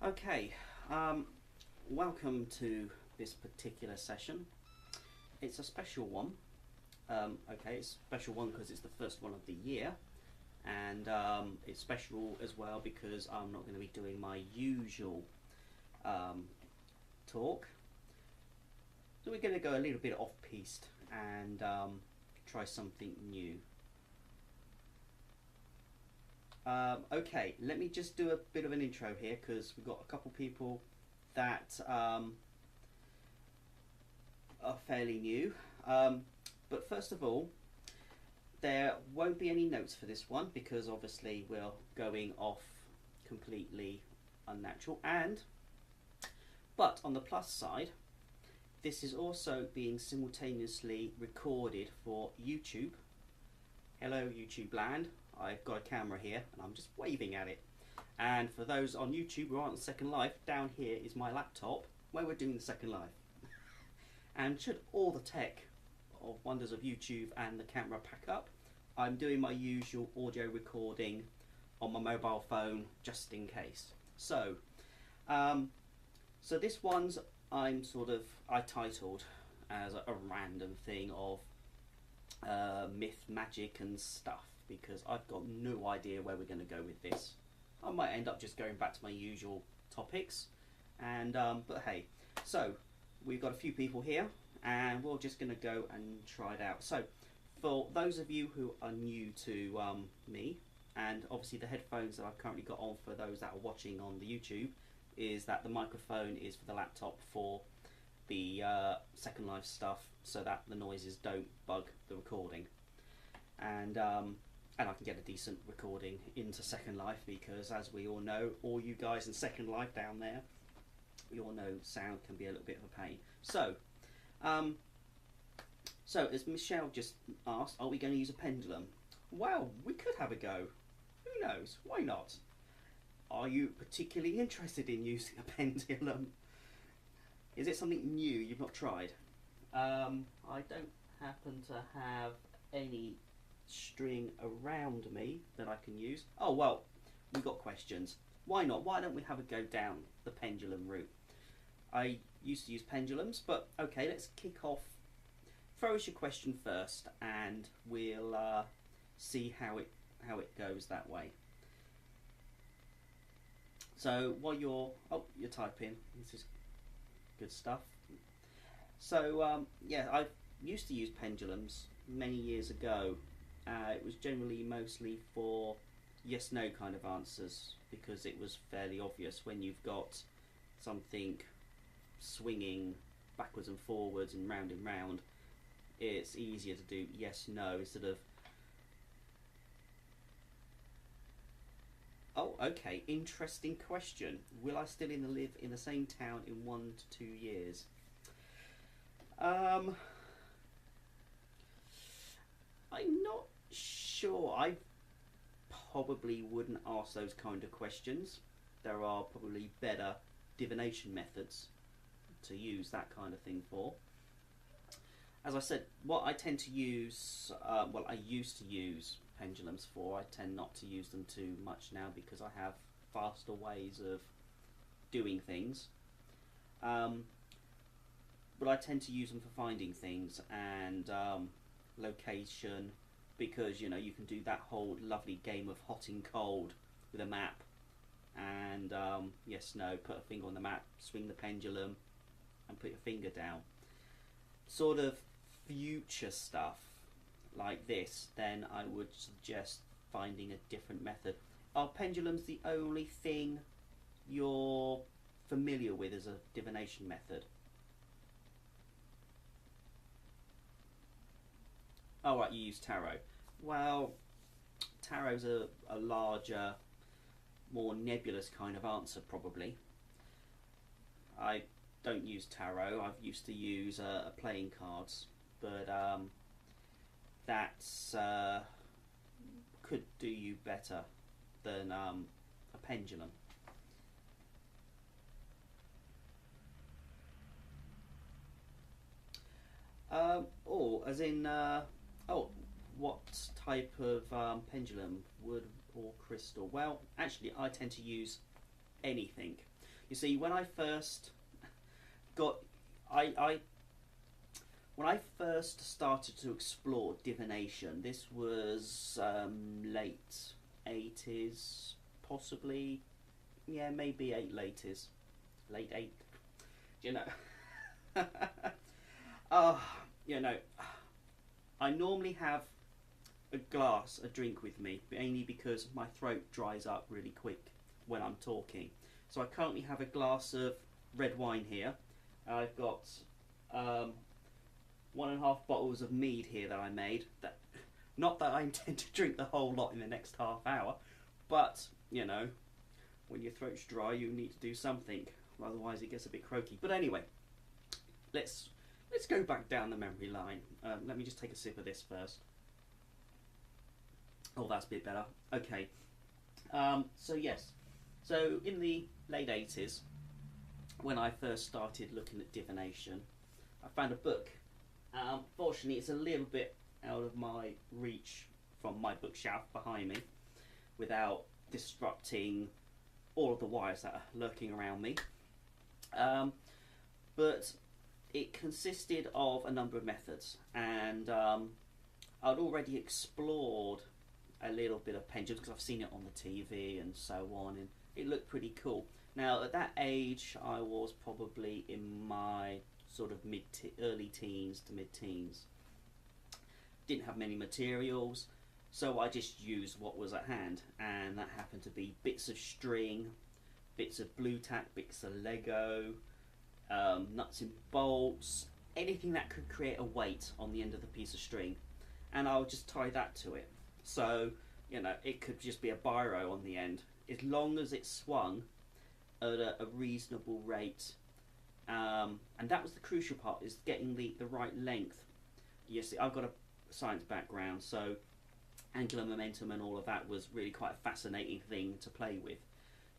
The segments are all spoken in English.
Okay, um, welcome to this particular session. It's a special one. Okay, it's a special one because it's the first one of the year, and it's special as well because I'm not going to be doing my usual talk. So we're going to go a little bit off-piste and try something new. Okay, let me just do a bit of an intro here because we've got a couple people that are fairly new. But first of all, there won't be any notes for this one because obviously we're going off completely unnatural. But on the plus side, this is also being simultaneously recorded for YouTube. Hello YouTube land. I've got a camera here and I'm just waving at it. And for those on YouTube who aren't on Second Life, down here is my laptop where we're doing the Second Life. And should all the tech of wonders of YouTube and the camera pack up, I'm doing my usual audio recording on my mobile phone just in case. So this one's I titled as a random thing of myth, magic and stuff, because I've got no idea where we're going to go with this. I might end up just going back to my usual topics, and but hey, so we've got a few people here and we're just going to go and try it out. So for those of you who are new to me, and obviously the headphones that I've currently got on for those that are watching on the YouTube, is that the microphone is for the laptop for the Second Life stuff, so that the noises don't bug the recording, and I can get a decent recording into Second Life, because as we all know, all you guys in Second Life down there, we all know sound can be a little bit of a pain. So as Michelle just asked, are we going to use a pendulum? Well, we could have a go. Who knows? Why not? Are you particularly interested in using a pendulum? Is it something new you've not tried? I don't happen to have any string around me that I can use. Oh well, we've got questions. Why not? Why don't we have a go down the pendulum route? I used to use pendulums, but okay, let's kick off. Throw us your question first, and we'll see how it goes that way. So while you're typing, this is good stuff. So yeah, I used to use pendulums many years ago. It was generally mostly for yes/no kind of answers, because it was fairly obvious when you've got something swinging backwards and forwards and round, it's easier to do yes/no instead of oh, okay, interesting question. Will I still live in the same town in 1 to 2 years? I'm not sure. I probably wouldn't ask those kind of questions. There are probably better divination methods to use that kind of thing for. As I said, what I tend to use, well, I used to use pendulums for. I tend not to use them too much now because I have faster ways of doing things. But I tend to use them for finding things and location, because you know you can do that whole lovely game of hot and cold with a map, and yes/no, put a finger on the map, swing the pendulum and put your finger down. Sort of future stuff like this, then I would suggest finding a different method. Are pendulums the only thing you're familiar with as a divination method? Oh right, you use tarot. Well, tarot's a larger, more nebulous kind of answer probably. I don't use tarot. I've used to use playing cards, but that's could do you better than a pendulum. Oh, as in oh, what type of pendulum? Wood or crystal? Well, actually, I tend to use anything. You see, when I first got, I when I first started to explore divination, this was late 80s, possibly, yeah, maybe late 8, you know. uh, you know, I normally have a drink with me, mainly because my throat dries up really quick when I'm talking. So I currently have a glass of red wine here. I've got 1.5 bottles of mead here that I made. That, not that I intend to drink the whole lot in the next half hour, but you know, when your throat's dry, you need to do something. Otherwise, it gets a bit croaky. But anyway, let's go back down the memory line. Let me just take a sip of this first. Oh, that's a bit better. Okay. So yes. So in the late 80s, when I first started looking at divination, I found a book. Fortunately, it's a little bit out of my reach from my bookshelf behind me, without disrupting all of the wires that are lurking around me. But it consisted of a number of methods, and I'd already explored a little bit of pendulums because I've seen it on the TV and so on, and it looked pretty cool. Now, at that age, I was probably in my sort of early teens to mid-teens. Didn't have many materials, so I just used what was at hand, and that happened to be bits of string, bits of blue tack, bits of Lego, nuts and bolts, anything that could create a weight on the end of the piece of string, and I would just tie that to it. So, you know, it could just be a biro on the end, as long as it swung at a reasonable rate. And that was the crucial part, is getting the right length. You see, I've got a science background, so angular momentum and all of that was really quite a fascinating thing to play with.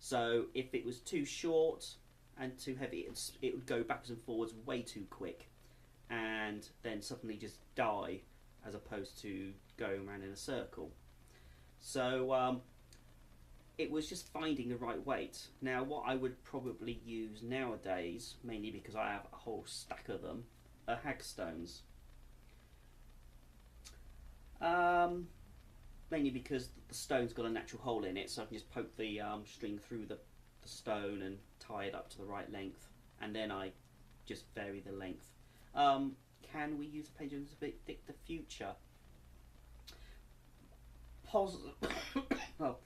So if it was too short and too heavy, it would go backwards and forwards way too quick, and then suddenly just die, as opposed to going around in a circle. So it was just finding the right weight. Now, what I would probably use nowadays, mainly because I have a whole stack of them, are hagstones. Mainly because the stone's got a natural hole in it, so I can just poke the string through the stone and tie it up to the right length, and then I just vary the length. Can we use pendulums to predict the future? Oh,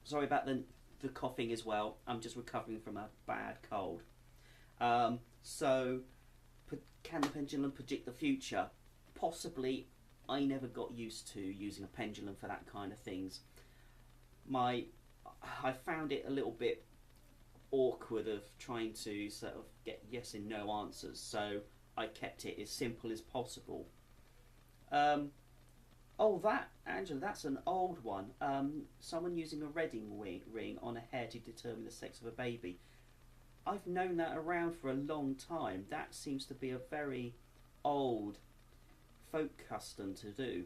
sorry about the coughing as well. I'm just recovering from a bad cold. So, can the pendulum predict the future? Possibly. I never got used to using a pendulum for that kind of things. I found it a little bit awkward of trying to sort of get yes and no answers, so I kept it as simple as possible. Oh, Angela, that's an old one. Someone using a wedding ring on a hair to determine the sex of a baby. I've known that around for a long time. That seems to be a very old folk custom to do.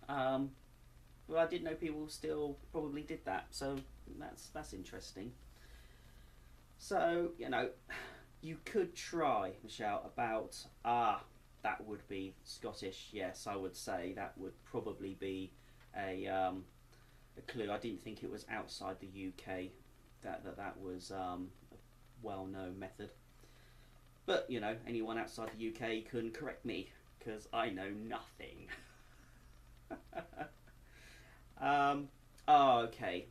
Well, I didn't know people still probably did that, so that's interesting. So, you know, you could try, Michelle, about that would be Scottish. Yes, I would say that would probably be a clue. I didn't think it was outside the UK that was a well-known method. But, you know, anyone outside the UK can correct me, because I know nothing. Okay.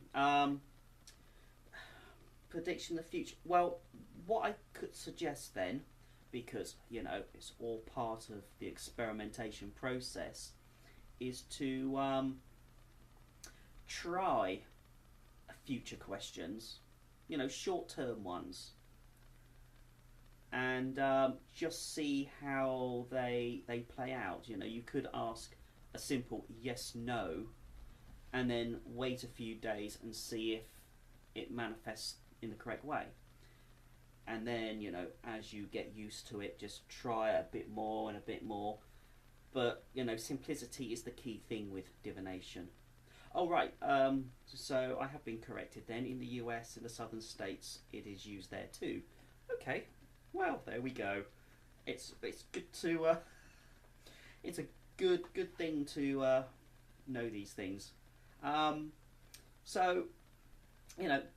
Prediction of the future. Well, what I could suggest then, because, you know, it's all part of the experimentation process, is to try future questions, you know, short-term ones, and just see how they play out. You know, you could ask a simple yes/no, and then wait a few days and see if it manifests in the correct way. And then, you know, as you get used to it, just try a bit more and a bit more. But, you know, simplicity is the key thing with divination. Oh right. So I have been corrected then. In the US, in the southern states, it is used there too. Okay. Well, there we go. It's good to it's a good thing to know these things. Um, so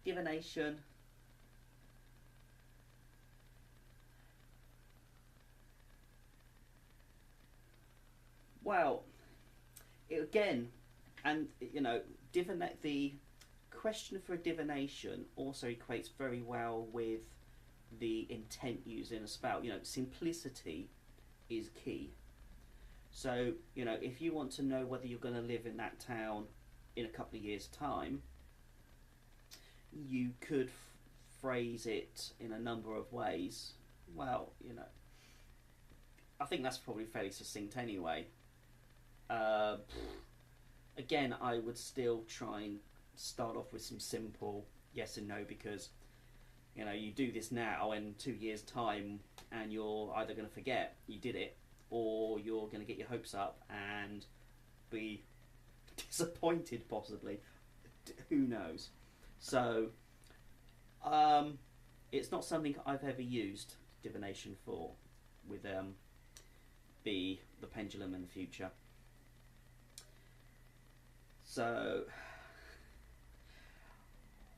divination. Well, again, and the question for divination also equates very well with the intent used in a spell. Simplicity is key. So, if you want to know whether you're going to live in that town in a couple of years' time, you could phrase it in a number of ways. Well, I think that's probably fairly succinct anyway. Uh, Again, I would still try and start off with some simple yes and no, because you do this now in 2 years' time, and you're either going to forget you did it, or you're going to get your hopes up and be disappointed, possibly. Who knows? So, it's not something I've ever used divination for with the pendulum in the future. So,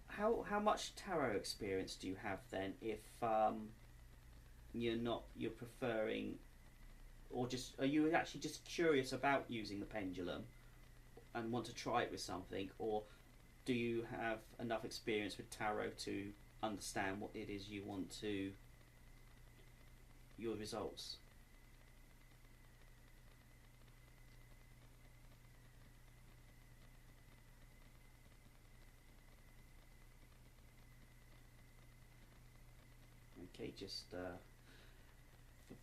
how much tarot experience do you have then? If you're preferring, or just are you actually just curious about using the pendulum and want to try it with something, or do you have enough experience with tarot to understand what it is you want to your results? Okay, just for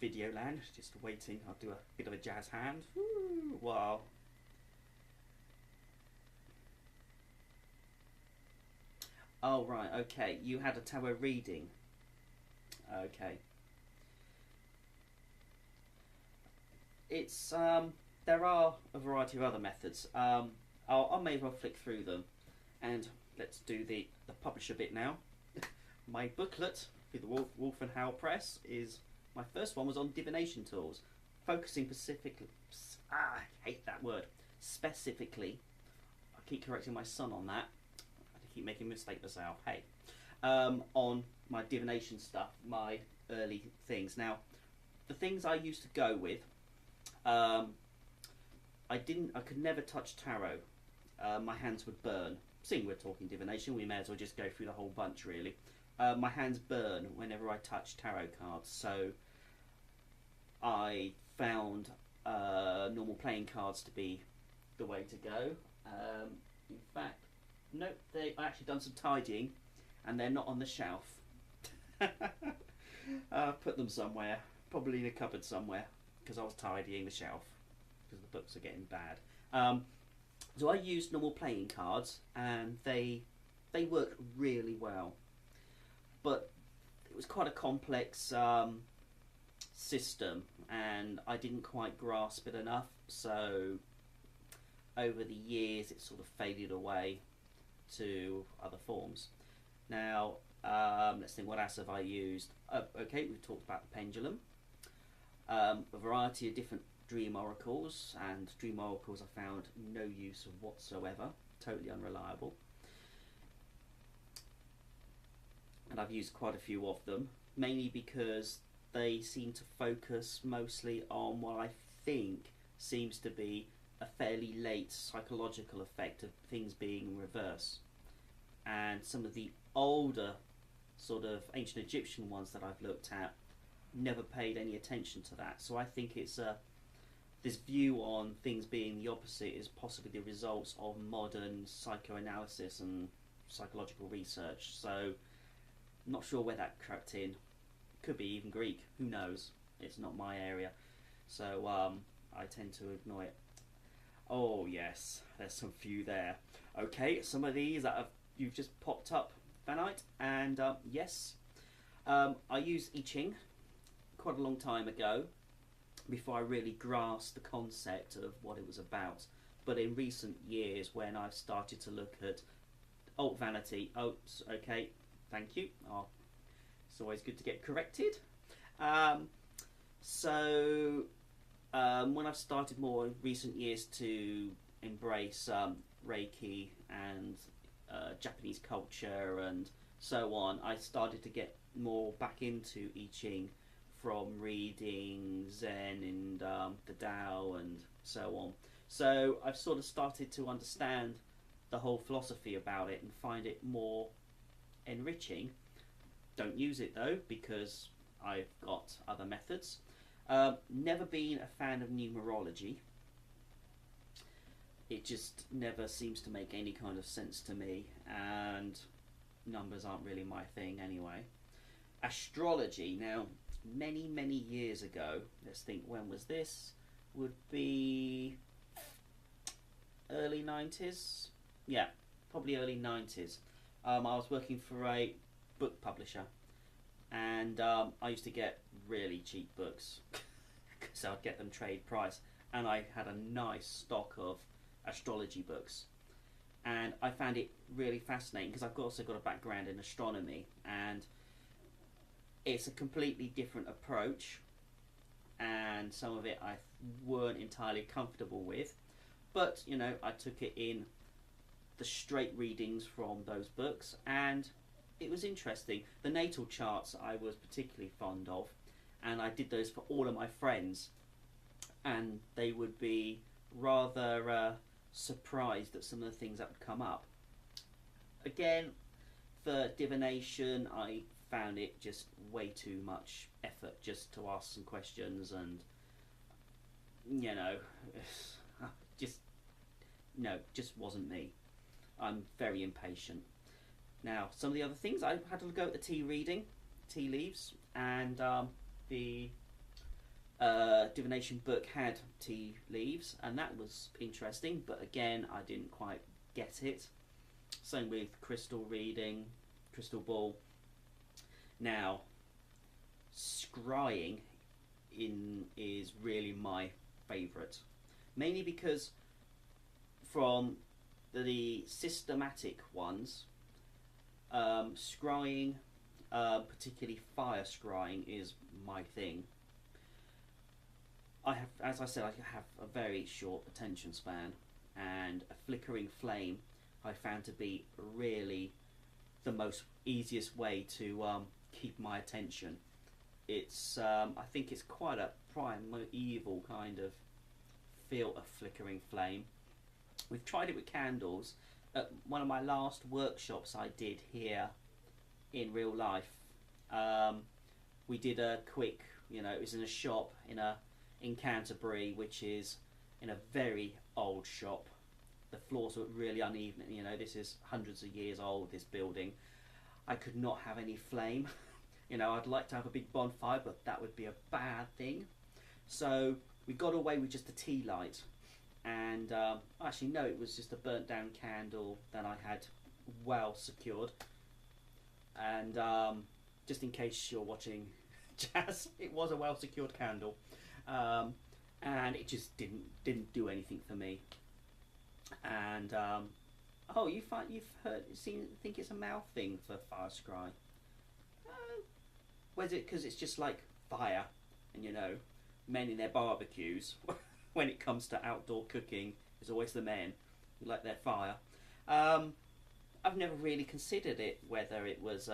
video land, just waiting. I'll do a bit of a jazz hand. Woo, wow. Oh right, okay. You had a tarot reading. Okay. It's there are a variety of other methods. I may as well flick through them, and let's do the publisher bit now. My booklet with the Wolf and Howe Press is my first one was on divination tools, focusing specifically. I hate that word. Specifically, I keep correcting my son on that. I keep making a mistake myself. Hey, on my divination stuff, my early things. Now, the things I used to go with, I didn't. I could never touch tarot. My hands would burn. Seeing we're talking divination, we may as well just go through the whole bunch, really. My hands burn whenever I touch tarot cards, so I found normal playing cards to be the way to go. In fact, nope, I've actually done some tidying, and they're not on the shelf. Put them somewhere, probably in a cupboard somewhere, because I was tidying the shelf, because the books are getting bad. So I used normal playing cards, and they worked really well. But it was quite a complex system, and I didn't quite grasp it enough. So over the years, it sort of faded away to other forms. Now, let's think, what else have I used? Okay, we've talked about the pendulum. A variety of different dream oracles, and dream oracles I found no use whatsoever, totally unreliable. And I've used quite a few of them, mainly because they seem to focus mostly on what I think seems to be a fairly late psychological effect of things being in reverse. And some of the older sort of ancient Egyptian ones that I've looked at never paid any attention to that. So I think it's this view on things being the opposite is possibly the results of modern psychoanalysis and psychological research. So I'm not sure where that crept in. Could be even Greek. Who knows? It's not my area. So I tend to ignore it. Oh yes, there's some few there. Okay, some of these that you've just popped up, Vanite, and yes, I used I Ching quite a long time ago, before I really grasped the concept of what it was about. But in recent years, when I've started to look at alt vanity, okay, thank you. Oh, it's always good to get corrected. When I've started more in recent years to embrace Reiki and Japanese culture and so on, I started to get more back into I Ching from reading Zen and the Tao and so on. So I've sort of started to understand the whole philosophy about it and find it more enriching. Don't use it though, because I've got other methods. Never been a fan of numerology. It just never seems to make any kind of sense to me, and numbers aren't really my thing anyway. Astrology, now, many years ago, let's think, when was this? Would be early 90s? Yeah, probably early 90s. I was working for a book publisher, and I used to get really cheap books because I'd get them trade price, and I had a nice stock of astrology books, and I found it really fascinating because I've also got a background in astronomy, and it's a completely different approach, and some of it I weren't entirely comfortable with, but you know, I took it in the straight readings from those books, and it was interesting. The natal charts I was particularly fond of, and I did those for all of my friends, and they would be rather surprised at some of the things that would come up. Again, for divination, I found it just way too much effort just to ask some questions, and you know, just wasn't me. I'm very impatient. Now, some of the other things, I had to go at the tea reading, tea leaves, and the divination book had tea leaves, and that was interesting, but again, I didn't quite get it. Same with crystal reading, crystal ball. Now, scrying is really my favourite, mainly because from the systematic ones, scrying, particularly fire scrying, is my thing. I have, as I said, I have a very short attention span, and a flickering flame I found to be really the most easiest way to keep my attention. It's I think it's quite a primeval kind of feel, a flickering flame. We've tried it with candles. At one of my last workshops I did here in real life, we did a quick, it was in a shop in Canterbury, which is in a very old shop. The floors were really uneven. This is hundreds of years old, this building. I could not have any flame. I'd like to have a big bonfire, but that would be a bad thing. So we got away with just a tea light. And actually, no, it was just a burnt down candle that I had well secured. And just in case you're watching Jazz, it was a well secured candle. And it just didn't do anything for me. And think it's a mouth thing for fire scry? Was it because it's just like fire, and men in their barbecues? When it comes to outdoor cooking, it's always the men who like their fire. I've never really considered it, whether it was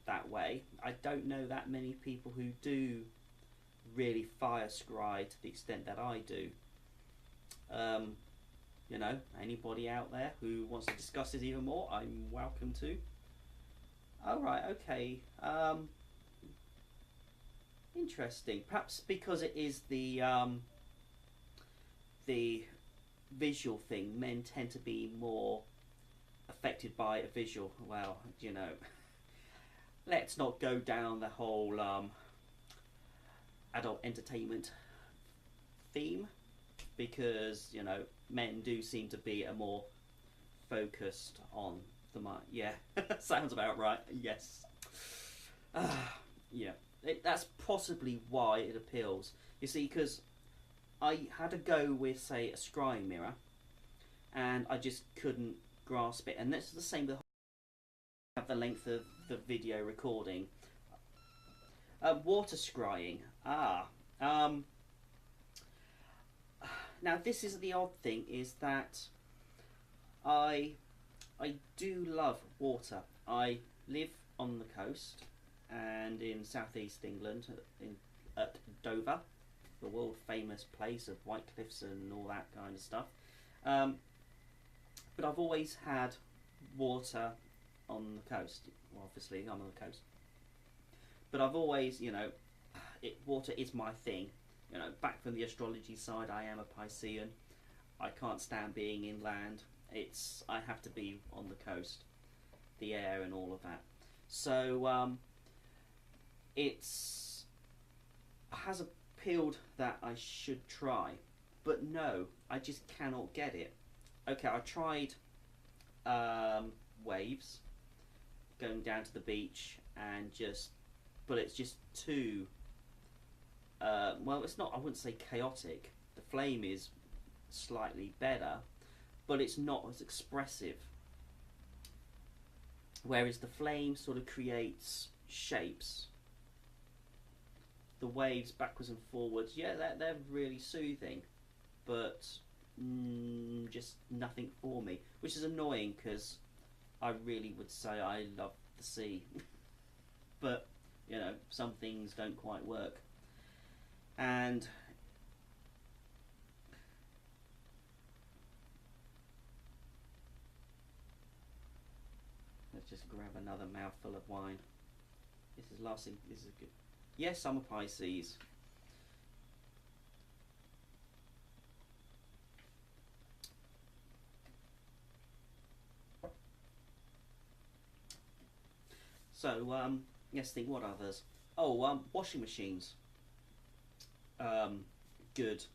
that way. I don't know that many people who do really fire scry to the extent that I do. Anybody out there who wants to discuss this even more, I'm welcome to. Alright, okay. Interesting. Perhaps because it is the visual thing, men tend to be more affected by a visual. Well, let's not go down the whole adult entertainment theme, because men do seem to be a more focused on the mind. Yeah, sounds about right. Yes. Yeah, that's possibly why it appeals. You see, because I had a go with, say, a scrying mirror, and I just couldn't grasp it. And that's the same with the length of the video recording. Water scrying. Now this is the odd thing, is that I do love water. I live on the coast and in southeast England, at Dover, the world famous place of white cliffs and all that kind of stuff. But I've always had water on the coast. Well, obviously I'm on the coast, but I've always, water is my thing. Back from the astrology side, I am a Piscean. I can't stand being inland. I have to be on the coast, the air and all of that. So it has appealed that I should try, but no, I just cannot get it. Okay, I tried waves, going down to the beach, and but it's just too. Well, it's not. I wouldn't say chaotic. The flame is slightly better, but it's not as expressive. Whereas the flame sort of creates shapes. The waves backwards and forwards, yeah, they're really soothing, but just nothing for me, which is annoying because I really would say I love the sea, but some things don't quite work. And let's just grab another mouthful of wine. This is lasting. This is good. Yes, I'm a Pisces. So let's think. What others? Oh, washing machines. Good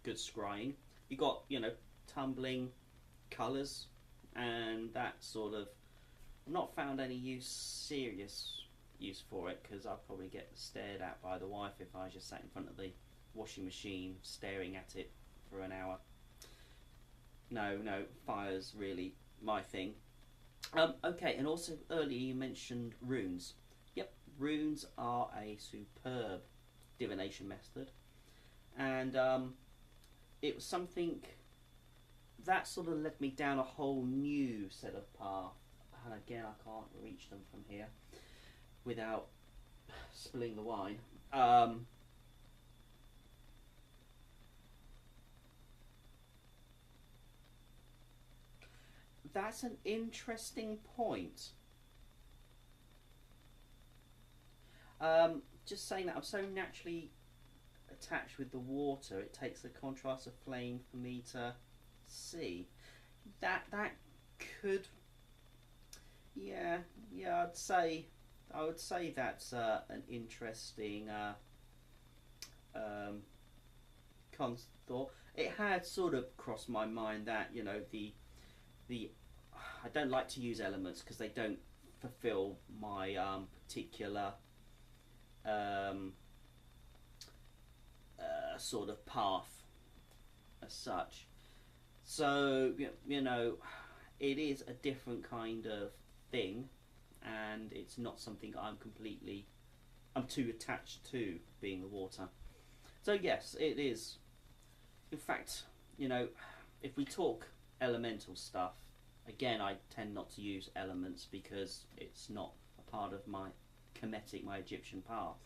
scrying. You got tumbling colours and that sort of. I've not found any serious use for it, because I'd probably get stared at by the wife if I just sat in front of the washing machine staring at it for an hour. No, fire's really my thing. Okay, and also earlier you mentioned runes. Yep, runes are a superb divination method, and it was something that sort of led me down a whole new set of path. And again, I can't reach them from here without spilling the wine. That's an interesting point. Just saying that I'm so naturally attached with the water, it takes the contrast of flame for me to see. That could, yeah, I would say that's an interesting thought. It had sort of crossed my mind that the I don't like to use elements because they don't fulfill my particular sort of path as such. So it is a different kind of thing, and it's not something I'm too attached to, being the water. So yes, it is. In fact, if we talk elemental stuff, again, I tend not to use elements because it's not a part of my Kemetic, my Egyptian path.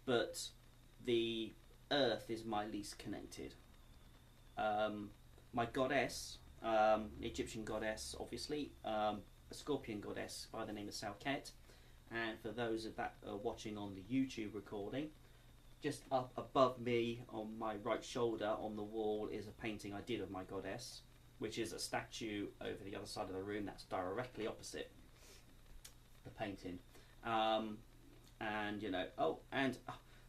But the earth is my least connected. My goddess, Egyptian goddess, obviously, a scorpion goddess by the name of Sauket. And for those of that watching on the YouTube recording, just up above me on my right shoulder on the wall is a painting I did of my goddess, which is a statue over the other side of the room that's directly opposite the painting.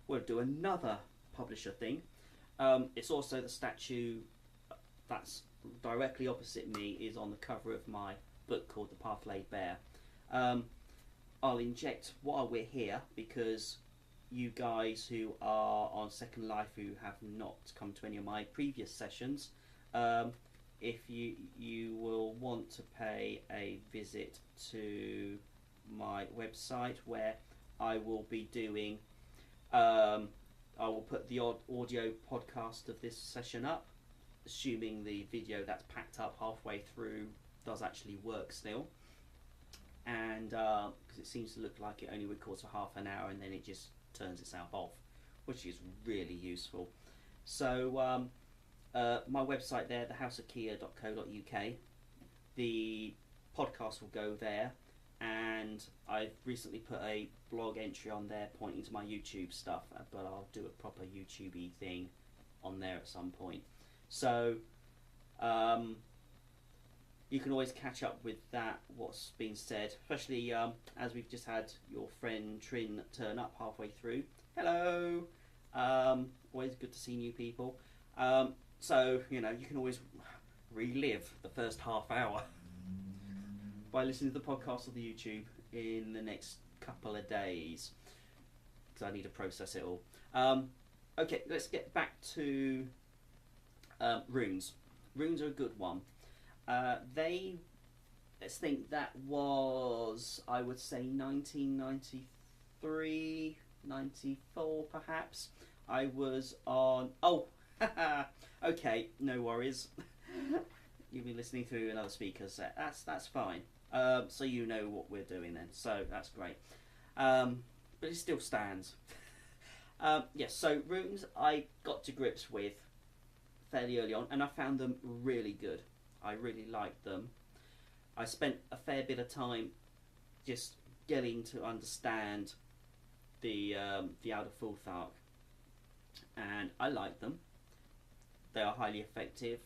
We'll do another publisher thing. It's also the statue that's directly opposite me is on the cover of my book called The Path Laid Bare. I'll inject while we're here, because you guys who are on Second Life who have not come to any of my previous sessions, if you will want to pay a visit to my website, where I will be doing, I will put the audio podcast of this session up, assuming the video that's packed up halfway through does actually work still, and because it seems to look like it only records for half an hour and then it just turns itself off, which is really useful. So my website there, thehouseofkia.co.uk, the podcast will go there, and I've recently put a blog entry on there pointing to my YouTube stuff, but I'll do a proper YouTube-y thing on there at some point. So you can always catch up with that, what's been said, especially as we've just had your friend Trin turn up halfway through. Hello! Always good to see new people. So, you know, you can always relive the first half hour by listening to the podcast or the YouTube in the next couple of days, because I need to process it all. Okay, let's get back to runes. Runes are a good one. Let's think, that was, I would say, 1993, 94 perhaps. I was on, okay, no worries. You'll be listening through another speaker set. That's fine. So you know what we're doing then. So that's great. But it still stands. Yes. So runes I got to grips with fairly early on, and I found them really good. I really liked them. I spent a fair bit of time just getting to understand the Outer Fulthark, and I like them. They are highly effective,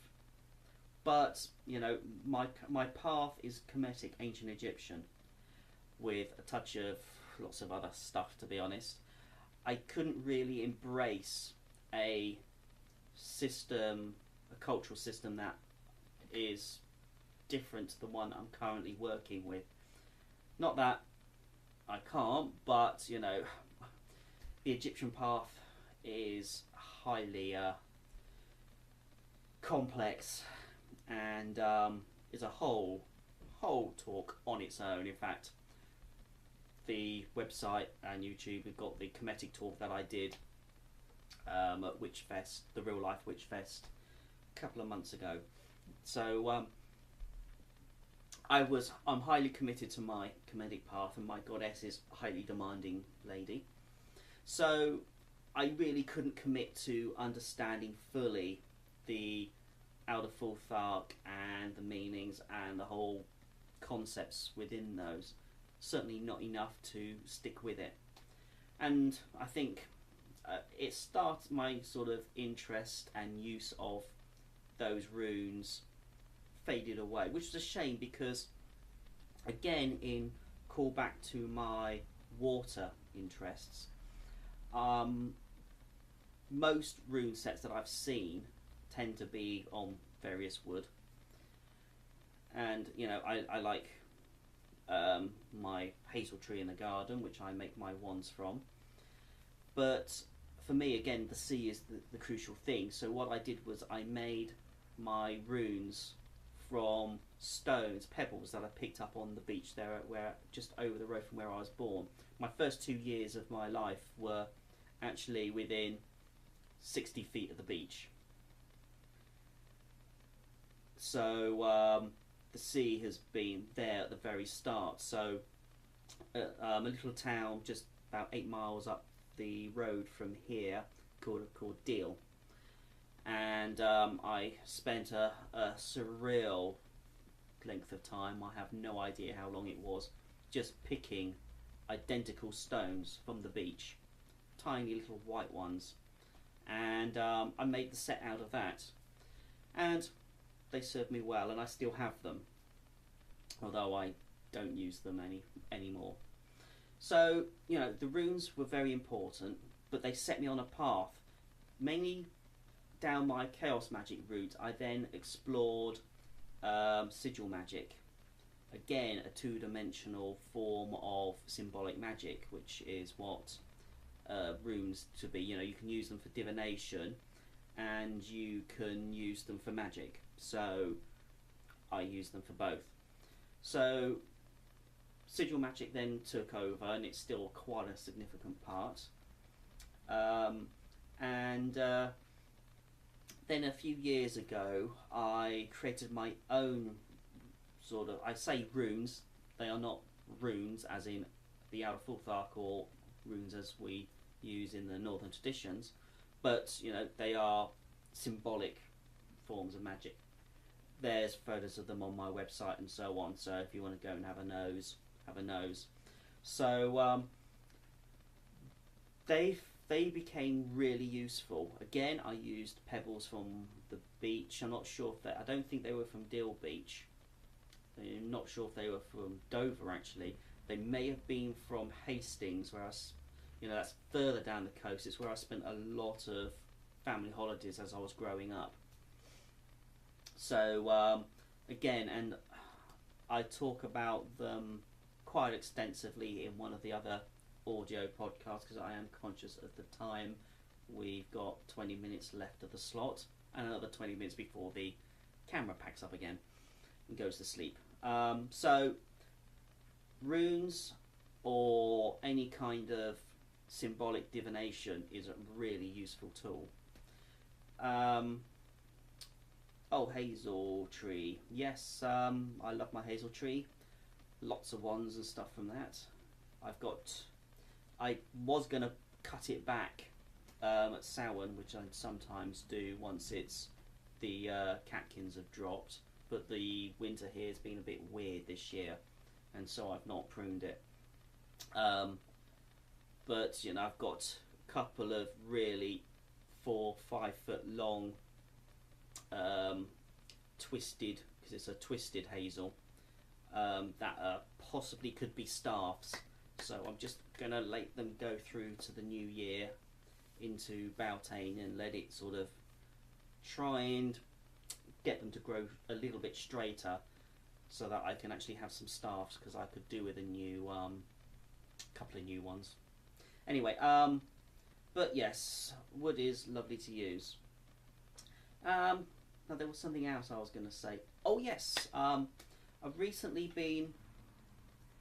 but you know, my path is Kemetic Ancient Egyptian with a touch of lots of other stuff, to be honest. I couldn't really embrace a system, a cultural system that is different to the one I'm currently working with. Not that I can't, but you know, the Egyptian path is highly complex, and is a whole talk on its own. In fact, the website and YouTube have got the Kemetic talk that I did at Witchfest, the real life Witchfest, a couple of months ago. So I'm highly committed to my Kemetic path, and my goddess is a highly demanding lady. So I really couldn't commit to understanding fully the Outer Fulthark and the meanings and the whole concepts within those. Certainly not enough to stick with it. And I think it starts my sort of interest and use of those runes faded away, which is a shame, because again, in callback to my water interests, most rune sets that I've seen tend to be on various wood, and you know, I like my hazel tree in the garden, which I make my wands from. But for me, again, the sea is the crucial thing. So what I did was I made my runes from stones, pebbles that I picked up on the beach there, where just over the road from where I was born. My first 2 years of my life were actually within 60 feet of the beach. So the sea has been there at the very start. So a little town just about 8 miles up the road from here called Deal, and I spent a surreal length of time, I have no idea how long it was, just picking identical stones from the beach, tiny little white ones, and I made the set out of that, and they served me well, and I still have them, although I don't use them anymore. So, you know, the runes were very important, but they set me on a path, mainly down my chaos magic route. I then explored sigil magic, again a two-dimensional form of symbolic magic, which is what runes to be. You can use them for divination, and you can use them for magic. So I use them for both. So sigil magic then took over, and it's still quite a significant part. Then a few years ago, I created my own sort of, I say runes, they are not runes as in the Outer Fourth Arc or runes as we use in the Northern traditions, but they are symbolic forms of magic. There's photos of them on my website and so on, so if you want to go and have a nose, have a nose. So they became really useful. Again, I used pebbles from the beach. I'm not sure if I don't think they were from Deal Beach. I'm not sure if they were from Dover actually. They may have been from Hastings, where that's further down the coast. It's where I spent a lot of family holidays as I was growing up. So again, and I talk about them quite extensively in one of the other audio podcast, because I am conscious of the time. We've got 20 minutes left of the slot and another 20 minutes before the camera packs up again and goes to sleep. So runes or any kind of symbolic divination is a really useful tool. Hazel tree. Yes, I love my hazel tree. Lots of wands and stuff from that. I was going to cut it back at Samhain, which I sometimes do once the catkins have dropped, but the winter here has been a bit weird this year, and so I've not pruned it. But I've got a couple of really 4-5 foot long twisted, because it's a twisted hazel, that possibly could be staffs. So I'm just going to let them go through to the new year into Beltane and let it sort of try and get them to grow a little bit straighter, so that I can actually have some staffs, because I could do with a new couple of new ones. Anyway, but yes, wood is lovely to use. Now there was something else I was going to say. Oh yes, I've recently been.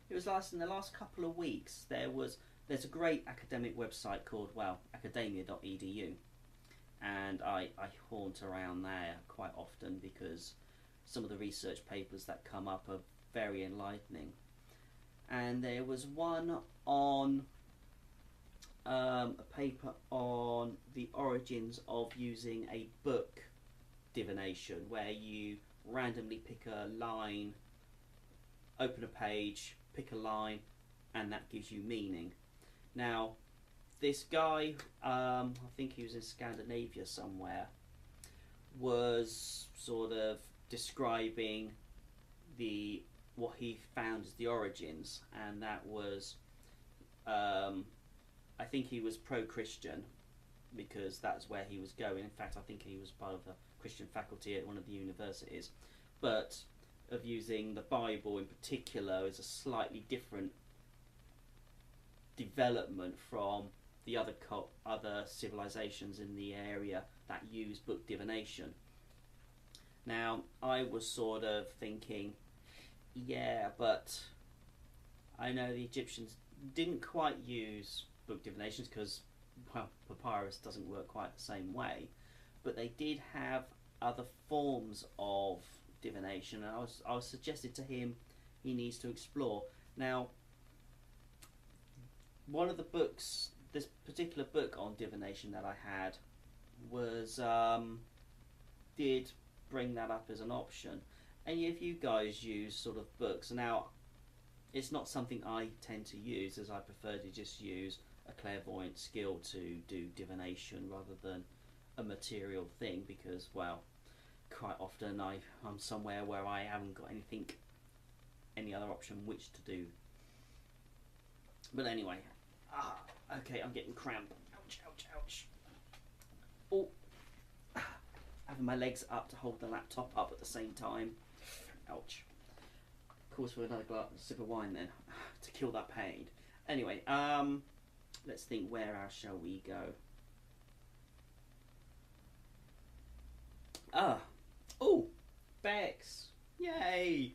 It was in the last couple of weeks. There's a great academic website called academia.edu, and I haunt around there quite often because some of the research papers that come up are very enlightening. And there was one on a paper on the origins of using a book divination, where you randomly pick a line, open a page, pick a line, and that gives you meaning. Now, this guy, I think he was in Scandinavia somewhere, was sort of describing what he found as the origins, and that was, I think he was pro-Christian, because that's where he was going. In fact, I think he was part of the Christian faculty at one of the universities, but of using the Bible in particular as a slightly different development from the other civilizations in the area that use book divination. Now, I was sort of thinking, yeah, but I know the Egyptians didn't quite use book divinations because, well, papyrus doesn't work quite the same way, but they did have other forms of divination, and I was suggested to him he needs to explore. Now, one of the books, this particular book on divination that I had, was did bring that up as an option. And if you guys use sort of books, now it's not something I tend to use, as I prefer to just use a clairvoyant skill to do divination rather than a material thing, because, well, quite often I'm somewhere where I haven't got any other option which to do. But anyway, okay, I'm getting cramp. Ouch, ouch, ouch. Oh, having my legs up to hold the laptop up at the same time. Ouch. Of course, with another sip of wine then to kill that pain. Anyway, let's think, where else shall we go? Oh, Bex, yay.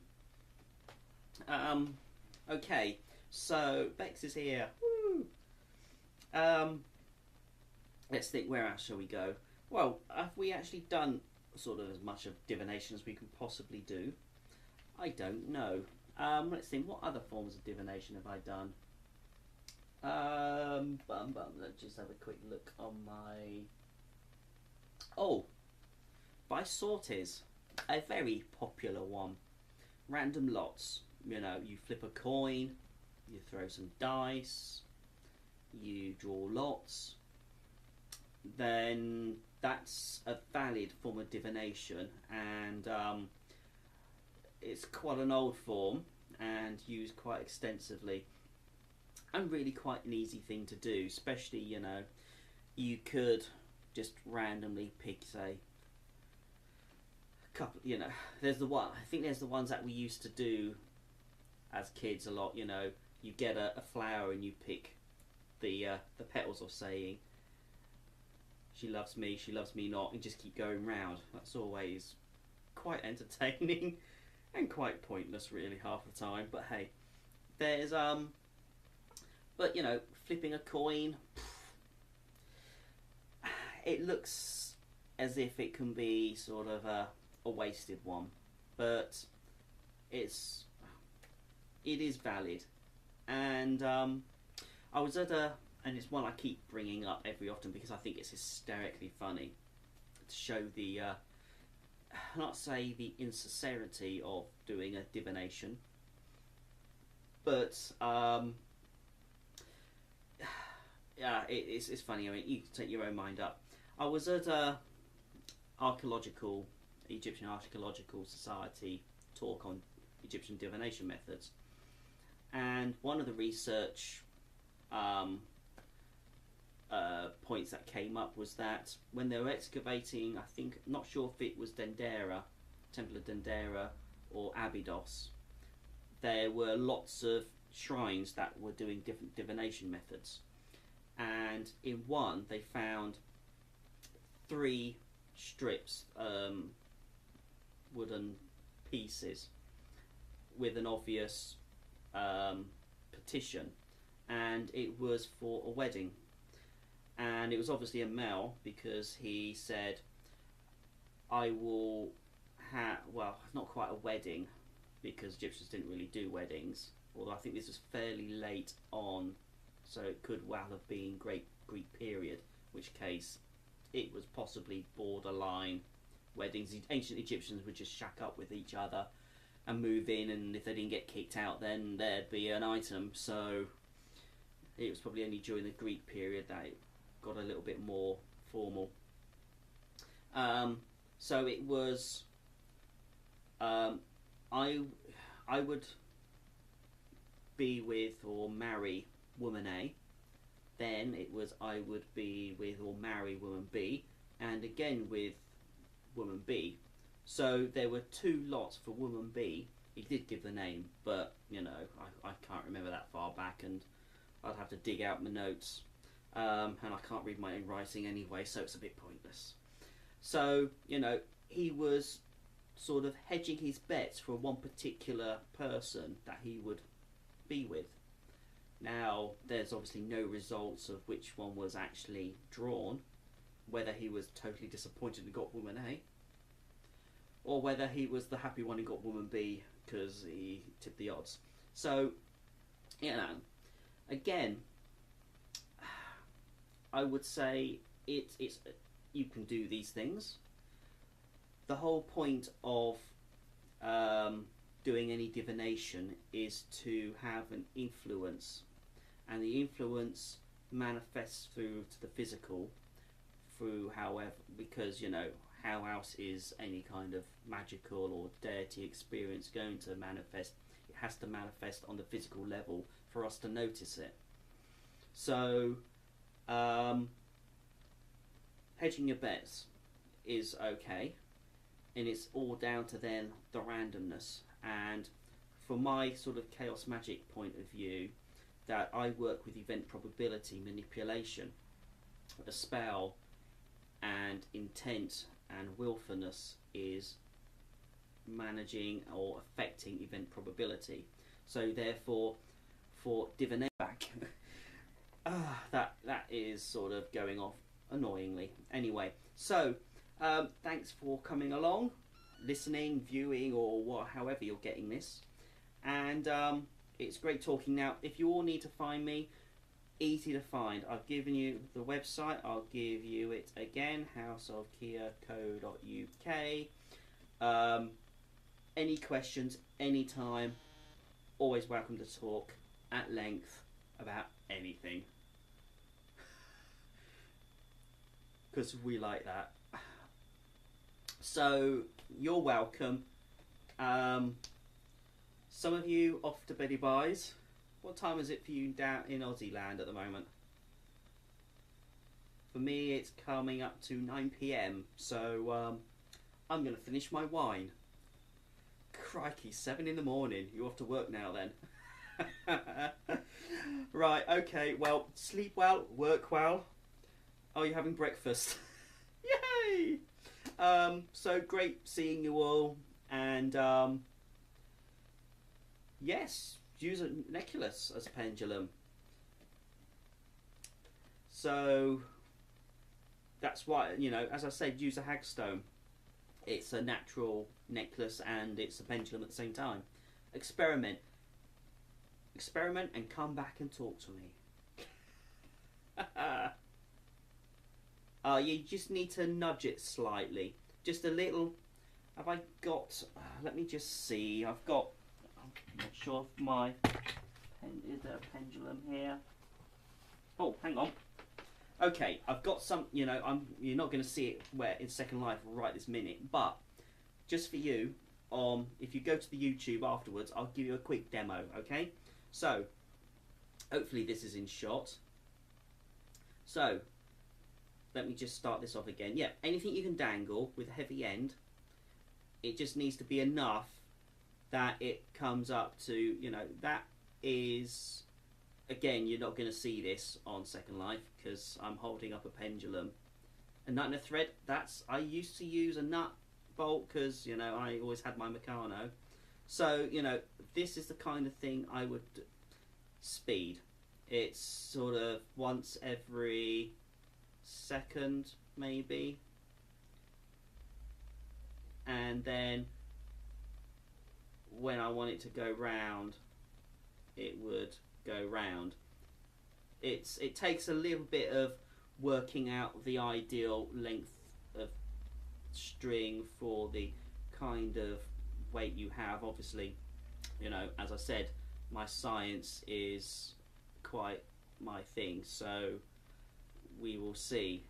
Okay, so Bex is here. Woo. Let's think, where else shall we go? Well, have we actually done sort of as much of divination as we can possibly do? I don't know. Let's think, what other forms of divination have I done? Let's just have a quick look on my... Oh, by sorties, a very popular one. Random lots. You know, you flip a coin, you throw some dice, you draw lots. Then that's a valid form of divination, and it's quite an old form and used quite extensively, and really quite an easy thing to do. Especially, you know, you could just randomly pick, say, a couple. You know, there's the one. I think there's the ones that we used to do as kids a lot. You know, you get a flower and you pick the petals of saying, she loves me not, and just keep going round. That's always quite entertaining and quite pointless really half the time, but hey, there's but you know, flipping a coin, it looks as if it can be sort of a wasted one, but it is valid. And I was at a, and it's one I keep bringing up every often because I think it's hysterically funny to show the, not say the insincerity of doing a divination, but yeah, it's funny. I mean, you can take your own mind up. I was at a Egyptian Archaeological Society talk on Egyptian divination methods, and one of the research points that came up was that when they were excavating, I think, not sure if it was Dendera, Temple of Dendera, or Abydos, there were lots of shrines that were doing different divination methods, and in one they found 3 strips, wooden pieces with an obvious petition, and it was for a wedding. And it was obviously a male, because he said, I will have, well, not quite a wedding, because Egyptians didn't really do weddings, although I think this was fairly late on, so it could well have been Greek period, which case it was possibly borderline weddings. The ancient Egyptians would just shack up with each other and move in, and if they didn't get kicked out, then there'd be an item. So it was probably only during the Greek period that it got a little bit more formal. So it was, I would be with or marry woman A, then it was I would be with or marry woman B, and again with woman B. So there were 2 lots for woman B. He did give the name, but you know, I can't remember that far back, and I'd have to dig out my notes. And I can't read my own writing anyway, so it's a bit pointless. So, you know, he was sort of hedging his bets for one particular person that he would be with. Now, there's obviously no results of which one was actually drawn, whether he was totally disappointed and got woman A, or whether he was the happy one and got woman B because he tipped the odds. So, you know, again, I would say it's you can do these things. The whole point of doing any divination is to have an influence, and the influence manifests through to the physical, through however, because you know, how else is any kind of magical or deity experience going to manifest? It has to manifest on the physical level for us to notice it. So hedging your bets is okay, and it's all down to then the randomness. And from my sort of chaos magic point of view, that I work with event probability, manipulation, a spell, and intent and willfulness is managing or affecting event probability. So therefore, for divination back, that is sort of going off annoyingly. Anyway, so thanks for coming along, listening, viewing, or however you're getting this, and it's great talking. Now, if you all need to find me, easy to find. I've given you the website. I'll give you it again: houseofkia.co.uk. Any questions, anytime, always welcome to talk at length about anything, because we like that. So you're welcome. Some of you off to beddy byes. What time is it for you down in Aussie land at the moment? For me, it's coming up to 9 PM, so I'm going to finish my wine. Crikey, 7 in the morning. You're off to work now then. Right, okay, well, sleep well, work well. Are you having breakfast? Yay! So great seeing you all, and yes, use a necklace as a pendulum. So that's why, you know, as I said, use a hagstone. It's a natural necklace and it's a pendulum at the same time. Experiment and come back and talk to me. You just need to nudge it slightly, just a little. Have I got, let me just see, I'm not sure if my is there a pendulum here? Oh, hang on. Okay, I've got some, you know, you're not going to see it where in Second Life right this minute, but just for you, if you go to the YouTube afterwards, I'll give you a quick demo, okay? So, hopefully this is in shot. So, let me just start this off again. Yeah, anything you can dangle with a heavy end, it just needs to be enough that it comes up to, you know, that is, again, you're not going to see this on Second Life because I'm holding up a pendulum. A nut and a thread, I used to use a nut bolt because, you know, I always had my Meccano. So, you know, this is the kind of thing I would speed. It's sort of once every second, maybe. And then when I want it to go round, it would go round. It takes a little bit of working out the ideal length of string for the kind of weight you have. Obviously, you know, as I said, my science is quite my thing, so we will see.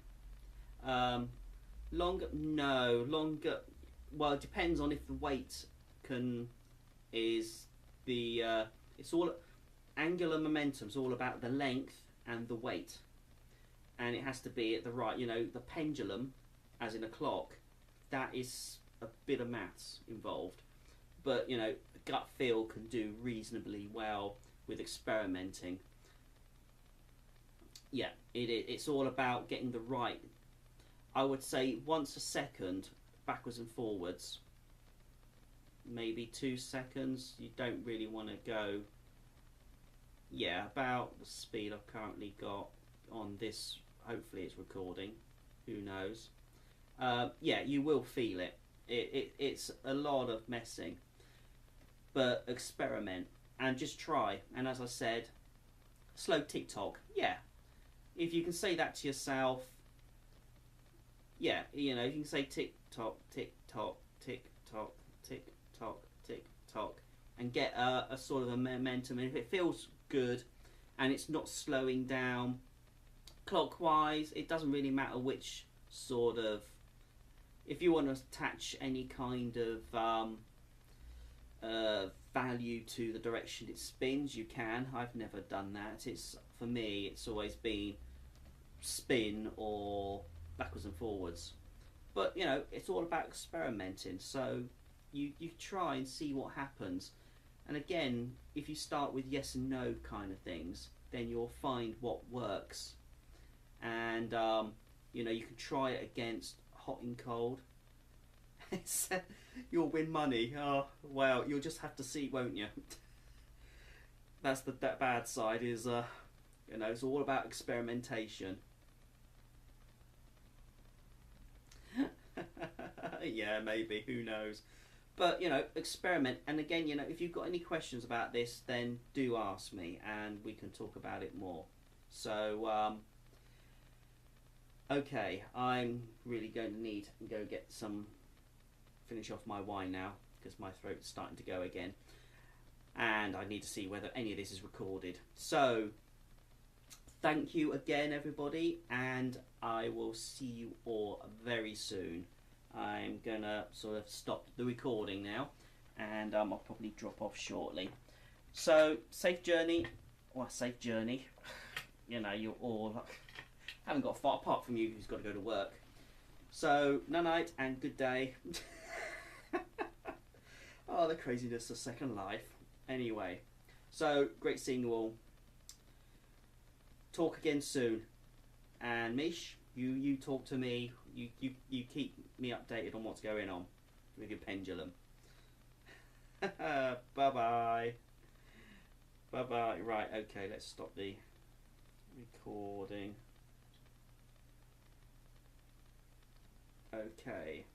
Longer, well, it depends on if the weight it's all angular momentum's all about the length and the weight, and it has to be at the right, you know, the pendulum as in a clock, that is a bit of maths involved, but you know, gut feel can do reasonably well with experimenting. Yeah, it's all about getting the right, I would say, once a second backwards and forwards, maybe 2 seconds. You don't really want to go, yeah, about the speed I've currently got on this. Hopefully it's recording, who knows. Yeah, you will feel it. It's a lot of messing, but experiment and just try. And as I said, slow tick-tock. Yeah, if you can say that to yourself, yeah, you know, you can say tick-tock, tick-tock, tick-tock, tick-tock, tick-tock, and get a sort of a momentum. And if it feels good and it's not slowing down clockwise, it doesn't really matter which sort of, if you want to attach any kind of value to the direction it spins, you can. I've never done that. It's, for me, it's always been spin or backwards and forwards. But you know, it's all about experimenting. So you try and see what happens, And again, if you start with yes and no kind of things, then you'll find what works. And you know, you can try it against hot and cold. You'll win money. Oh well, you'll just have to see, won't you? That's that bad side is, you know, it's all about experimentation. Yeah, maybe, who knows. But, you know, experiment. And again, you know, if you've got any questions about this, then do ask me and we can talk about it more. So, okay, I'm really going to need to go get some, finish off my wine now because my throat's starting to go again. And I need to see whether any of this is recorded. So, thank you again, everybody, and I will see you all very soon. I'm gonna sort of stop the recording now, and I'll probably drop off shortly. So, safe journey. Well, safe journey. You know, you're all haven't got far apart from you who's got to go to work. So, night and good day. Oh, the craziness of Second Life. Anyway, so great seeing you all. Talk again soon. And Mish, you talk to me. You keep me updated on what's going on with your pendulum. Bye bye. Bye bye. Right, okay, let's stop the recording. Okay.